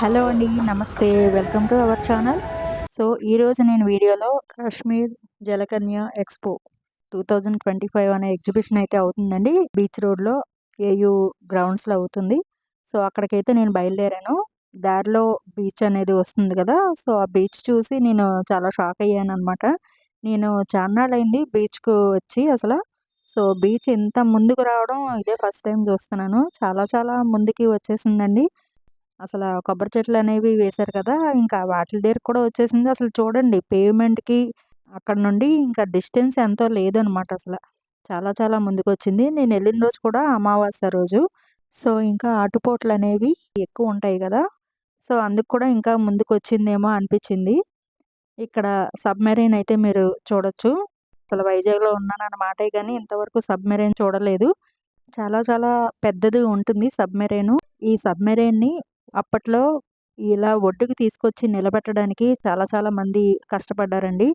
Hello అండి. నమస్తే. Welcome to our channel. ఈరోజు నేను వీడియోలో కాశ్మీర్ జలకన్య ఎక్స్‌పో 2025 అనే ఎగ్జిబిషన్ అయితే అవుతుందండి. బీచ్ రోడ్‌లో ఏయూ గ్రౌండ్స్‌లో అవుతుంది. అక్కడికైతే నేను బయలుదేరాను. దారిలో బీచ్ అనేది వస్తుంది కదా! ఆ బీచ్ చూసి నేను చాలా షాక్ అయ్యాననమాట. నేను చాన్నాళ్ళయింది బీచ్‌కు వచ్చి అసల. బీచ్ ఇంత ముందుకు రావడం ఇదే ఫస్ట్ టైమ్ చూస్తున్నాను. చాలా చాలా ముందుకి వచ్చేసిందండి. కొబ్బరి చెట్లనేవి వేశారు కదా! ఇంకా వాటిల దగ్గరికి కూడా వచ్చేసింది. అసలు చూడండి పేవ్‌మెంట్‌కి అక్కడ నుండి ఇంకా డిస్టెన్స్ ఎంతో లేదనమాట అసల. చాలా చాలా ముందుకొచ్చింది. నేనెళ్ళిన రోజు కూడా అమావాస్య రోజు. ఇంకా ఆటుపోట్లనేవి ఎక్కువుంటాయి గదా! అందుకు కూడా ఇంకా ముందుకొచ్చిందేమో అనిపిచ్చింది. ఇక్కడ సబ్‌మెరైన్ అయితే మీరు చూడొచ్చు. అసలు వైజాగ్‌లో ఉన్నానన్న మాటే గాని ఇంతవరకు సబ్‌మెరైన్ చూడలేదు. చాలా చాలా పెద్దది ఉంటుంది సబ్‌మెరైను. ఈ సబ్‌మెరైన్‌ని అప్పట్లో ఇలా ఒడ్డుకి తీసుకొచ్చి నిలబెట్టడానికి చాలా చాలా మంది కష్టపడ్డారండి.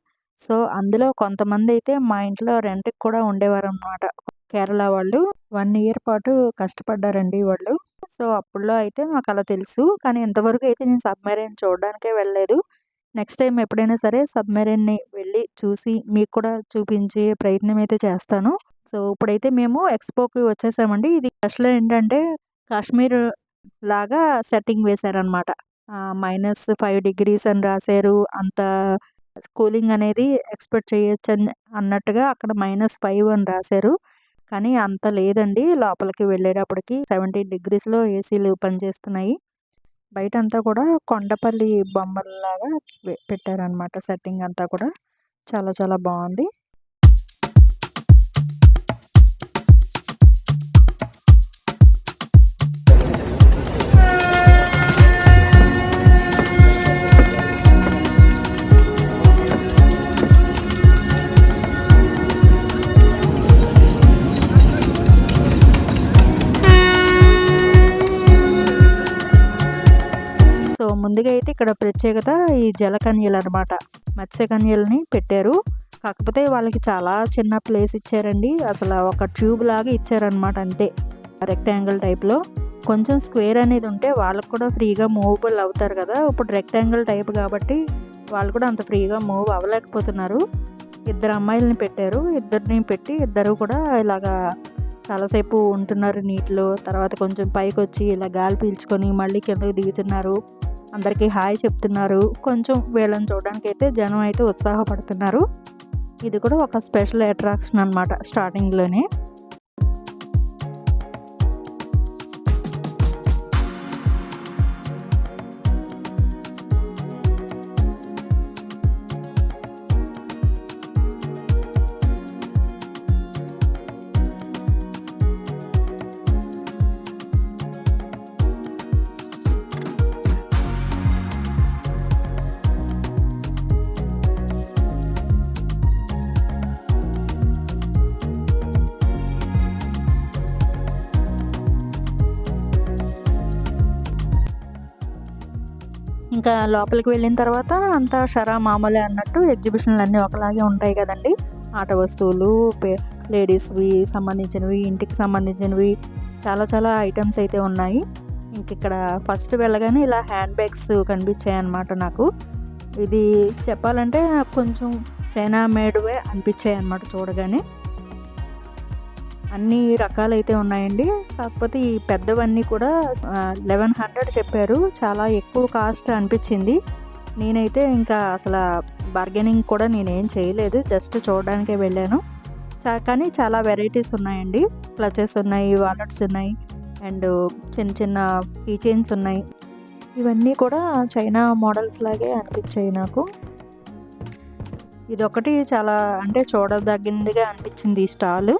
అందులో కొంతమందైతే మా ఇంట్లో రెంట్‌కి కూడా ఉండేవారనమాట. కేరళ వాళ్ళు. 1 ఇయర్ పాటు కష్టపడ్డారండి వాళ్ళు. అప్పట్లో అయితే మాకలా తెలుసు. కానీ ఇంతవరకు అయితే నేను సబ్‌మెరైన్ చూడడానికే వెళ్ళలేదు. నెక్స్ట్ టైమ్ ఎప్పుడైనా సరే సబ్‌మెరైన్‌ని వెళ్ళి చూసి మీకు కూడా చూపించే ప్రయత్నం అయితే చేస్తాను. ఇప్పుడైతే మేము ఎక్స్‌పోకి వచ్చేసామండి. ఇది స్పెషల్ ఏంటంటే కాశ్మీర్ లాగా సెట్టింగ్ వేశారనమాట. -5 డిగ్రీస్ అని రాశారు. అంత కూలింగ్ అనేది ఎక్స్‌పెక్ట్ చేయొచ్చని అన్నట్టుగా అక్కడ -5 అని రాశారు. కానీ అంత లేదండి. లోపలికి వెళ్ళేటప్పటికి 17 డిగ్రీస్‌లో ఏసీలు పనిచేస్తున్నాయి. బయటంతా కూడా కొండపల్లి బొమ్మల్లాగా పెట్టారనమాట సెట్టింగ్ అంతా కూడా. చాలా చాలా బావుంది. ముందుగా అయితే ఇక్కడ ప్రత్యేకత ఈ జలకన్యలనమాట. మత్స్యకన్యలని పెట్టారు. కాకపోతే వాళ్ళకి చాలా చిన్న ప్లేస్ ఇచ్చారండి. ఒక ట్యూబ్ లాగా ఇచ్చారనమాట అంతే. రెక్టాంగిల్ టైప్‌లో. కొంచెం స్క్వేర్ అనేది ఉంటే వాళ్ళకి కూడా ఫ్రీగా మూవబుల్ అవుతారు కదా! ఇప్పుడు రెక్టాంగిల్ టైప్ కాబట్టి వాళ్ళు కూడా అంత ఫ్రీగా మూవ్ అవ్వలేకపోతున్నారు. ఇద్దరు అమ్మాయిలని పెట్టారు. ఇద్దరిని పెట్టి ఇద్దరు కూడా ఇలాగా చాలాసేపు ఉంటున్నారు నీటిలో. తర్వాత కొంచెం పైకొచ్చి ఇలా గాలి పీల్చుకొని మళ్ళీ కిందకి దిగుతున్నారు. అందరికీ హాయ్ చెప్తున్నారు. కొంచెం వీళ్ళని చూడడానికైతే జనం అయితే ఉత్సాహపడుతున్నారు. ఇది కూడా ఒక స్పెషల్ అట్రాక్షన్ అనమాట స్టార్టింగ్‌లోనే. ఇంకా లోపలికి వెళ్ళిన తర్వాత అంతా మామూలే అన్నట్టు ఎగ్జిబిషన్‌లన్నీ ఒకలాగే ఉంటాయి కదండీ. ఆట వస్తువులు, లేడీస్‌వి సంబంధించినవి, ఇంటికి సంబంధించినవి చాలా చాలా ఐటెమ్స్ అయితే ఉన్నాయి. ఇక్కడ ఫస్ట్ వెళ్ళగానే ఇలా హ్యాండ్ బ్యాగ్స్ కనిపించాయన్నమాట నాకు. ఇది చెప్పాలంటే కొంచెం చైనా మేడ్‌వే అనిపించాయన్నమాట చూడగానే. అన్ని రకాలైతే ఉన్నాయండి. కాకపోతే ఈ పెద్దవన్నీ కూడా 1100 చెప్పారు. చాలా ఎక్కువ కాస్ట్ అనిపించింది. నేనైతే ఇంకా బార్గెనింగ్ కూడా నేనేం చేయలేదు. జస్ట్ చూడడానికే వెళ్ళాను. కానీ చాలా వెరైటీస్ ఉన్నాయండి. క్లచెస్ ఉన్నాయి, వాలెట్స్ ఉన్నాయి అండ్ చిన్న చిన్న కీ చైన్స్ ఉన్నాయి. ఇవన్నీ కూడా చైనా మోడల్స్ లాగే అనిపించాయి నాకు. ఇదొకటి చాలా అంటే చూడదగిందిగా అనిపించింది ఈ స్టాల్.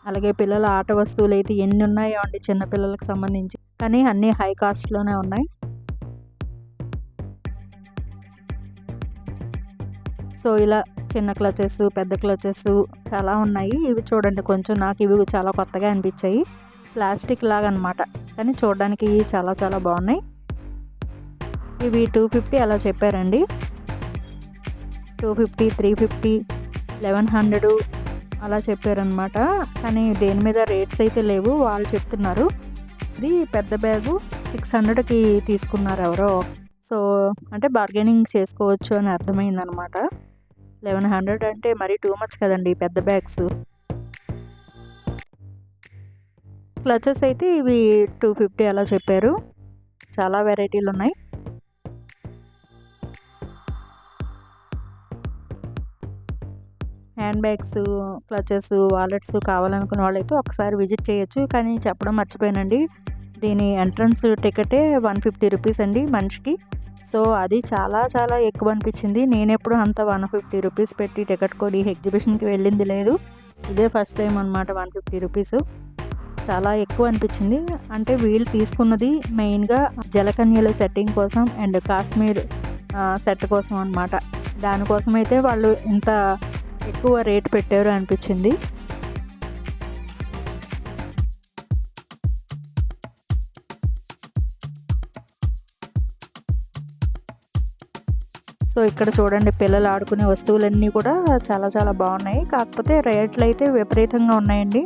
అలాగే పిల్లల ఆట వస్తువులైతే ఎన్ని ఉన్నాయో అండి చిన్న పిల్లలకు సంబంధించి. కానీ అన్నీ హై కాస్ట్‌లోనే ఉన్నాయి. ఇలా చిన్న క్లచెస్, పెద్ద క్లచెస్ చాలా ఉన్నాయి. ఇవి చూడండి కొంచెం నాకు ఇవి చాలా కొత్తగా అనిపించాయి. ప్లాస్టిక్ లాగా అనమాట. కానీ చూడడానికి చాలా చాలా బాగున్నాయి. ఇవి 250 అలా చెప్పారండి. 250, 350, 1100 అలా చెప్పారనమాట. కానీ దేని మీద రేట్స్ అయితే లేవు. వాళ్ళు చెప్తున్నారు. ఇది పెద్ద బ్యాగు 600కి తీసుకున్నారు ఎవరో. సో అంటే బార్గెనింగ్ చేసుకోవచ్చు అని అర్థమైందనమాట. 1100 అంటే మరీ టూ మచ్ కదండి పెద్ద బ్యాగ్స్. క్లచెస్ అయితే ఇవి 250 అలా చెప్పారు. చాలా వెరైటీలు ఉన్నాయి. హ్యాండ్ బ్యాగ్స్, క్లచెస్, వాలెట్స్ కావాలనుకున్న వాళ్ళైతే ఒకసారి విజిట్ చేయొచ్చు. కానీ చెప్పడం మర్చిపోయానండి, దీని ఎంట్రన్స్ టికెటే 150 రూపీస్ అండి మనిషికి. సో అది చాలా చాలా ఎక్కువ అనిపించింది. నేనెప్పుడు అంత 150 రూపీస్ పెట్టి టికెట్ కొని ఎగ్జిబిషన్కి వెళ్ళింది లేదు. ఇదే ఫస్ట్ టైం అనమాట 150 రూపీస్. చాలా ఎక్కువ అనిపించింది. అంటే వీళ్ళు తీసుకున్నది మెయిన్గా జలకన్యల సెట్టింగ్ కోసం అండ్ కాశ్మీర్ సెట్ కోసం అనమాట. దానికోసం అయితే వాళ్ళు ఇంత ఎక్కువ రేట్ పెట్టారు అనిపించింది. సో ఇక్కడ చూడండి, పిల్లలు ఆడుకునే వస్తువులన్నీ కూడా చాలా చాలా బాగున్నాయి. కాకపోతే రేట్లు అయితే విపరీతంగా ఉన్నాయండి.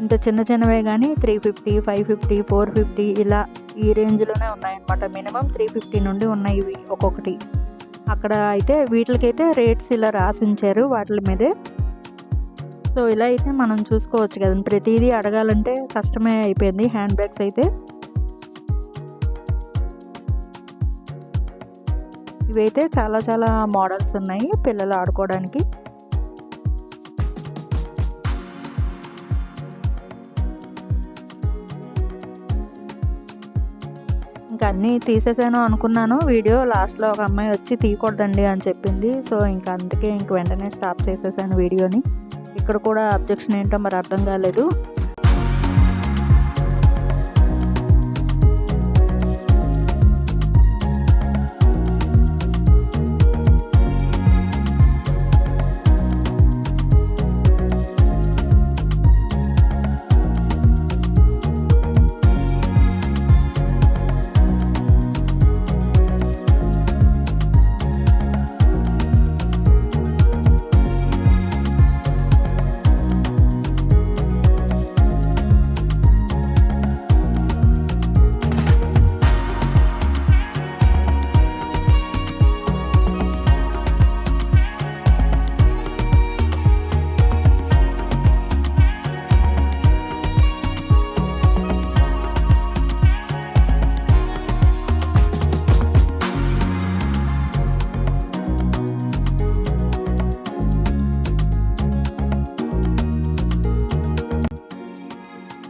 ఇంత చిన్న చిన్నవే కానీ 350, 550, 450 ఇలా ఈ రేంజ్లోనే ఉన్నాయన్నమాట. మినిమం 350 నుండి ఉన్నాయి ఇవి ఒక్కొక్కటి. అక్కడ అయితే వీటికైతే రేట్స్ ఇలా రాసి ఉంచారు వాటి మీదే. సో ఇలా అయితే మనం చూసుకోవచ్చు కదండి. ప్రతిదీ అడగాలంటే కష్టమే అయిపోయింది హ్యాండ్ బ్యాగ్స్ అయితే. ఇవైతే చాలా చాలా మోడల్స్ ఉన్నాయి పిల్లలు ఆడుకోవడానికి. ఇంకా అన్నీ తీసేసాను అనుకున్నాను. వీడియో లాస్ట్లో ఒక అమ్మాయి వచ్చి తీయకూడదండి అని చెప్పింది. సో ఇంకా అందుకే వెంటనే స్టాప్ చేసేసాను వీడియోని. ఇక్కడ కూడా అబ్జెక్షన్ ఏంటో మరి అర్థం కాలేదు.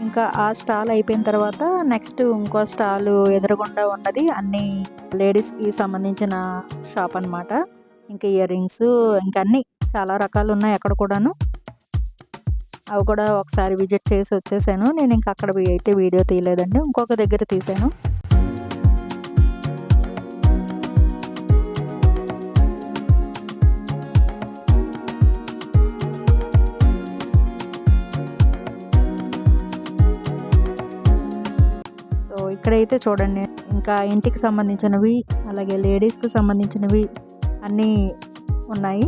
ఇంకా ఆ స్టాల్ అయిపోయిన తర్వాత నెక్స్ట్ ఇంకో స్టాల్ ఎదురుగుండా ఉన్నది అన్ని లేడీస్కి సంబంధించిన షాప్ అనమాట. ఇంకా ఇయర్ రింగ్స్ ఇంకా అన్నీ చాలా రకాలు ఉన్నాయి అక్కడ కూడాను. అవి కూడా ఒకసారి విజిట్ చేసి వచ్చేసాను. నేను ఇంకా అక్కడ అయితే వీడియో తీయలేదండి, ఇంకొక దగ్గర తీసాను. ఇక్కడైతే చూడండి, ఇంకా ఇంటికి సంబంధించినవి అలాగే లేడీస్కి సంబంధించినవి అన్నీ ఉన్నాయి.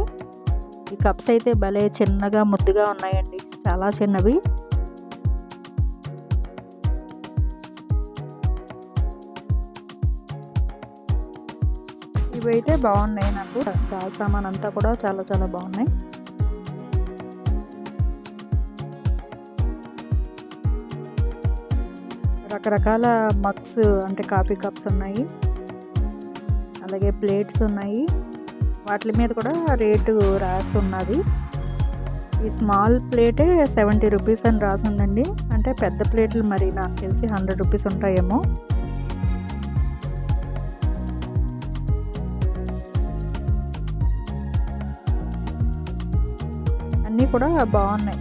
ఈ కప్స్ అయితే భలే చిన్నగా ముద్దుగా ఉన్నాయండి, చాలా చిన్నవి. ఇవైతే బాగున్నాయి. నాకు గాజు సామాన్ అంతా కూడా చాలా చాలా బాగున్నాయి. రకరకాల మగ్స్ అంటే కాఫీ కప్స్ ఉన్నాయి, అలాగే ప్లేట్స్ ఉన్నాయి. వాటి మీద కూడా రేటు రాసి ఉన్నది. ఈ స్మాల్ ప్లేటే 70 రూపీస్ అని రాసి ఉందండి. అంటే పెద్ద ప్లేట్లు మరి నాకు తెలిసి 100 రూపీస్ ఉంటాయేమో. అన్నీ కూడా బాగున్నాయి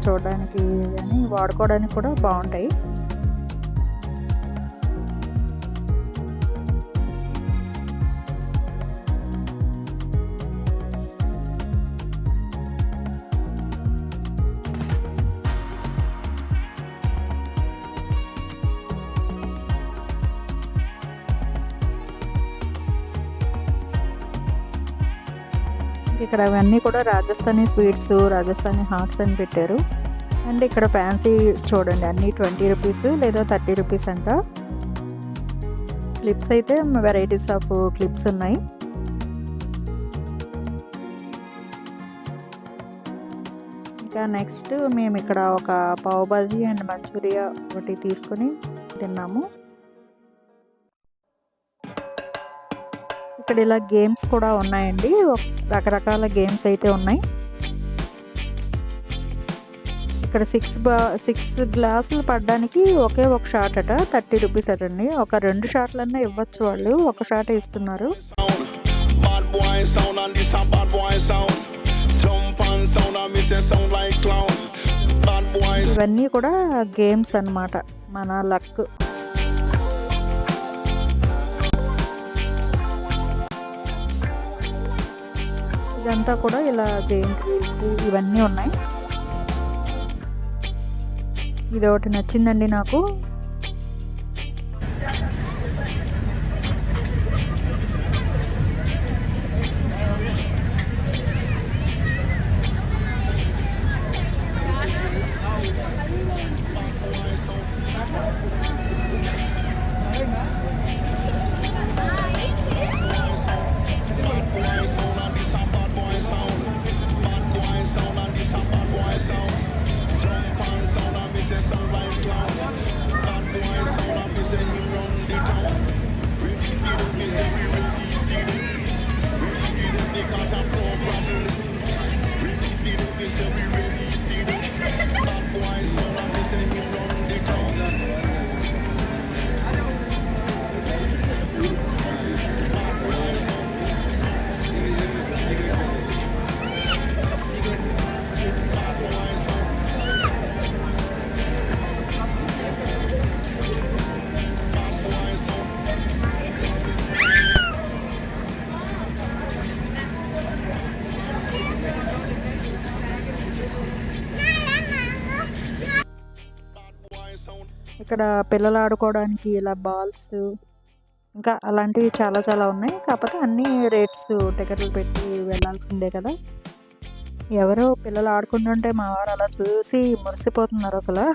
చూడడానికి, కానీ వాడుకోవడానికి కూడా బాగుంటాయి. ఇక్కడ అవన్నీ కూడా రాజస్థానీ స్వీట్స్, రాజస్థానీ హాట్స్ అని పెట్టారు. అండ్ ఇక్కడ ఫ్యాన్సీ చూడండి, అన్నీ 20 రూపీస్ లేదా 30 రూపీస్ అంట. క్లిప్స్ అయితే వెరైటీస్ ఆఫ్ క్లిప్స్ ఉన్నాయి. ఇంకా నెక్స్ట్ మేము ఇక్కడ ఒక పావ్ బాజీ అండ్ మంచూరియా ఒకటి తీసుకొని తిన్నాము. ఇక్కడ ఇలా గేమ్స్ కూడా ఉన్నాయండి, రకరకాల గేమ్స్ అయితే ఉన్నాయి. ఇక్కడ 6 గ్లాసులు పడడానికి ఒకే ఒక షాట్ అట 30 రూపీస్ అటండి. ఒక 2 షాట్లన్నా ఇవ్వచ్చు, వాళ్ళు ఒక షాట్ ఇస్తున్నారు. ఇవన్నీ కూడా గేమ్స్ అన్నమాట, మన లక్. ఇదంతా కూడా ఇలా జెయింట్ వీల్స్ ఇవన్నీ ఉన్నాయి. ఇది ఒకటి నచ్చిందండి నాకు. ఇక్కడ పిల్లలు ఆడుకోవడానికి ఇలా బాల్స్ ఇంకా అలాంటివి చాలా చాలా ఉన్నాయి. కాకపోతే అన్ని రేట్స్ టికెట్లు పెట్టి వెళ్ళాల్సిందే కదా. ఎవరో పిల్లలు ఆడుకుంటుంటే మా వారు అలా చూసి మురిసిపోతున్నారు అసలు.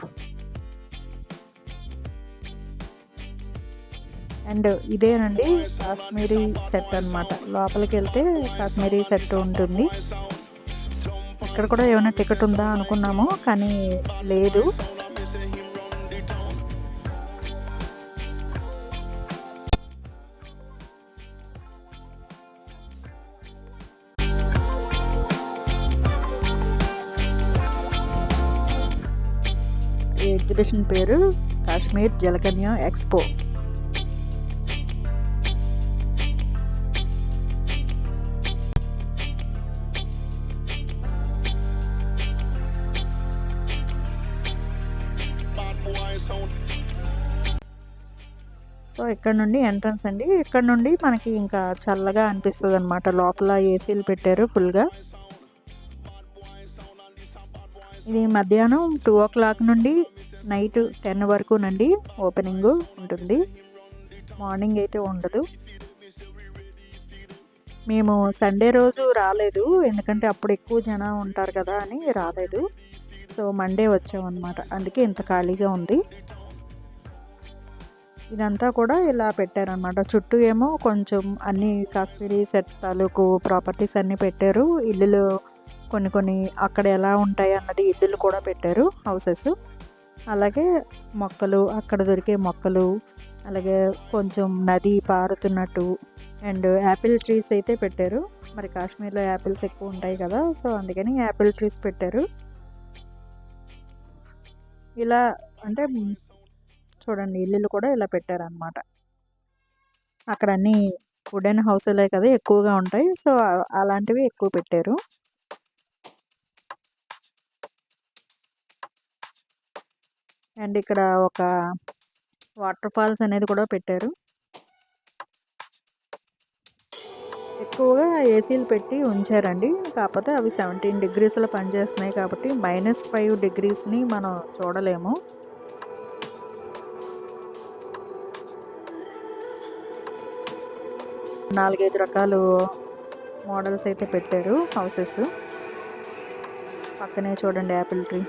అండ్ ఇదేనండి కాశ్మీరీ సెట్ అన్నమాట. లోపలికి వెళ్తే కాశ్మీరీ సెట్ ఉంటుంది. ఇక్కడ కూడా ఏమైనా టికెట్ ఉందా అనుకున్నాము, కానీ లేదు. ఈ ఎగ్జిబిషన్ పేరు కాశ్మీర్ జలకన్య ఎక్స్పో. సో ఇక్కడ నుండి ఎంట్రన్స్ అండి. ఇక్కడ నుండి మనకి ఇంకా చల్లగా అనిపిస్తుంది అనమాట. లోపల ఏసీలు పెట్టారు ఫుల్గా. ఇది మధ్యాహ్నం 2 o'clock నుండి నైట్ 10 వరకునండి ఓపెనింగ్ ఉంటుంది. మార్నింగ్ అయితే ఉండదు. మేము సండే రోజు రాలేదు, ఎందుకంటే అప్పుడు ఎక్కువ జనం ఉంటారు కదా అని రాలేదు. సో మండే వచ్చామన్నమాట, అందుకే ఇంత ఖాళీగా ఉంది. ఇదంతా కూడా ఇలా పెట్టారనమాట. చుట్టూ ఏమో కొంచెం అన్ని కాశ్మీరీ సెట్ తాలూకు ప్రాపర్టీస్ అన్నీ పెట్టారు. ఇల్లులు కొన్ని కొన్ని అక్కడ ఎలా ఉంటాయి అన్నది ఇల్లులు కూడా పెట్టారు, హౌసెస్. అలాగే మొక్కలు, అక్కడ దొరికే మొక్కలు, అలాగే కొంచెం నది పారుతున్నట్టు అండ్ యాపిల్ ట్రీస్ అయితే పెట్టారు. మరి కాశ్మీర్లో యాపిల్స్ ఎక్కువ ఉంటాయి కదా, సో అందుకని యాపిల్ ట్రీస్ పెట్టారు. ఇలా అంటే చూడండి ఇల్లులు కూడా ఇలా పెట్టారనమాట. అక్కడ అన్నీ వుడెన్ హౌస్లే కదా ఎక్కువగా ఉంటాయి, సో అలాంటివి ఎక్కువ పెట్టారు. అండ్ ఇక్కడ ఒక వాటర్ ఫాల్స్ అనేది కూడా పెట్టారు. ఎక్కువగా ఏసీలు పెట్టి ఉంచారండి, కాకపోతే అవి 17 degreesలో పనిచేస్తున్నాయి కాబట్టి -5 degreesని మనం చూడలేము. నాలుగైదు రకాలు మోడల్స్ అయితే పెట్టారు హౌసెస్. పక్కనే చూడండి యాపిల్ ట్రీ.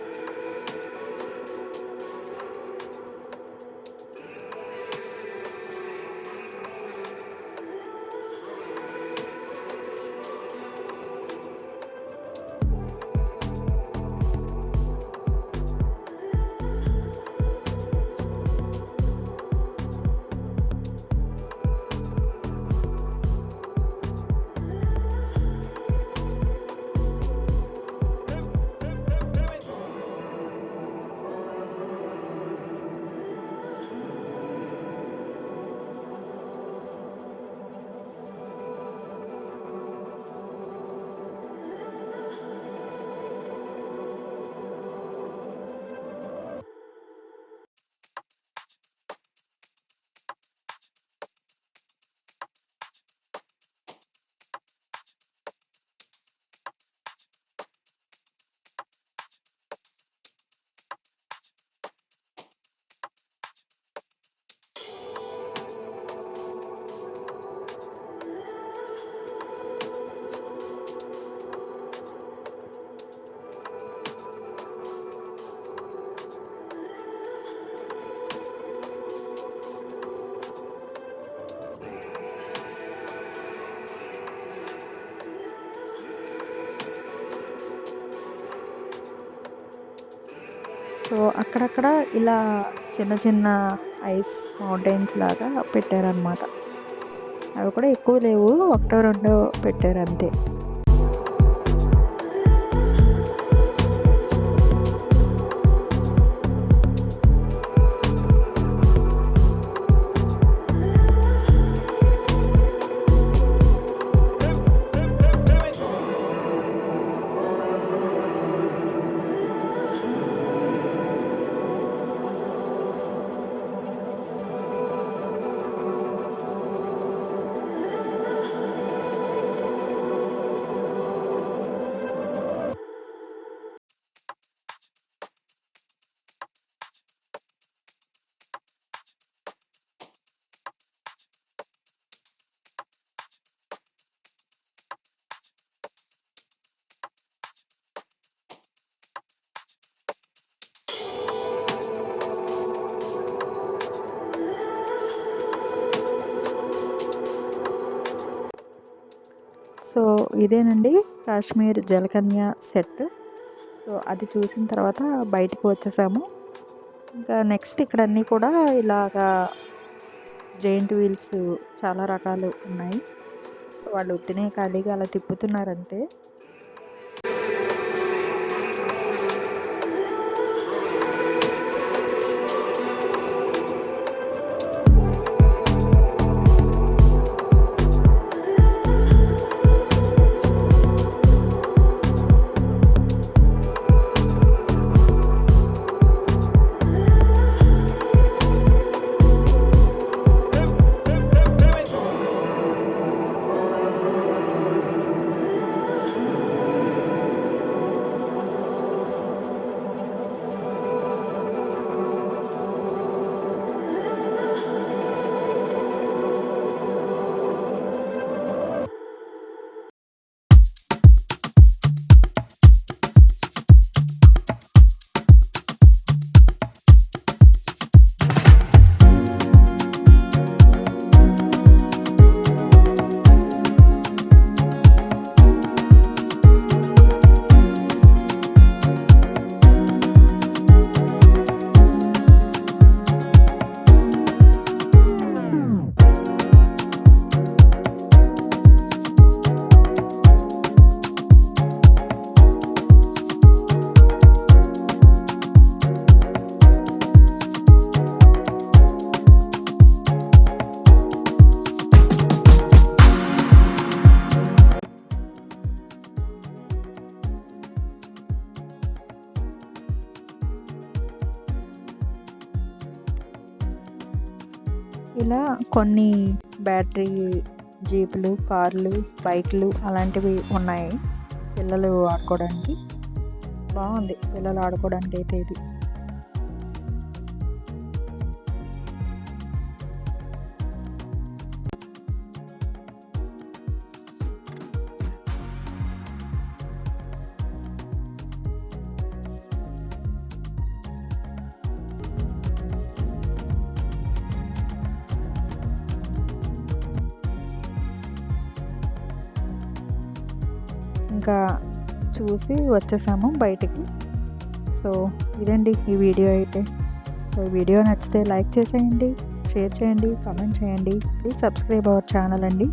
సో అక్కడక్కడ ఇలా చిన్న చిన్న ఐస్ మౌంటైన్స్ లాగా పెట్టారనమాట. అవి కూడా ఎక్కువ లేవు, ఒకటో రెండో పెట్టారు అంతే. సో ఇదేనండి కాశ్మీర్ జలకన్య సెట్. సో అది చూసిన తర్వాత బయటకు వచ్చేసాము. ఇంకా నెక్స్ట్ ఇక్కడ అన్నీ కూడా ఇలాగా జెయింట్ వీల్స్ చాలా రకాలు ఉన్నాయి. వాళ్ళు ఉత్తినే ఖాళీగా అలా తిప్పుతున్నారంతే. ఇలా కొన్ని బ్యాటరీ జీపులు, కార్లు, బైక్లు అలాంటివి ఉన్నాయి పిల్లలు ఆడుకోవడానికి. బాగుంది పిల్లలు ఆడుకోవడానికి అయితే ఇది. ఇంకా చూసి వచ్చేసాము బయటికి. సో ఇదండి ఈ వీడియో అయితే. సో వీడియో నచ్చితే లైక్ చేసేయండి, షేర్ చేయండి, కామెంట్ చేయండి. ప్లీజ్ సబ్స్క్రైబ్ అవర్ ఛానల్ అండి.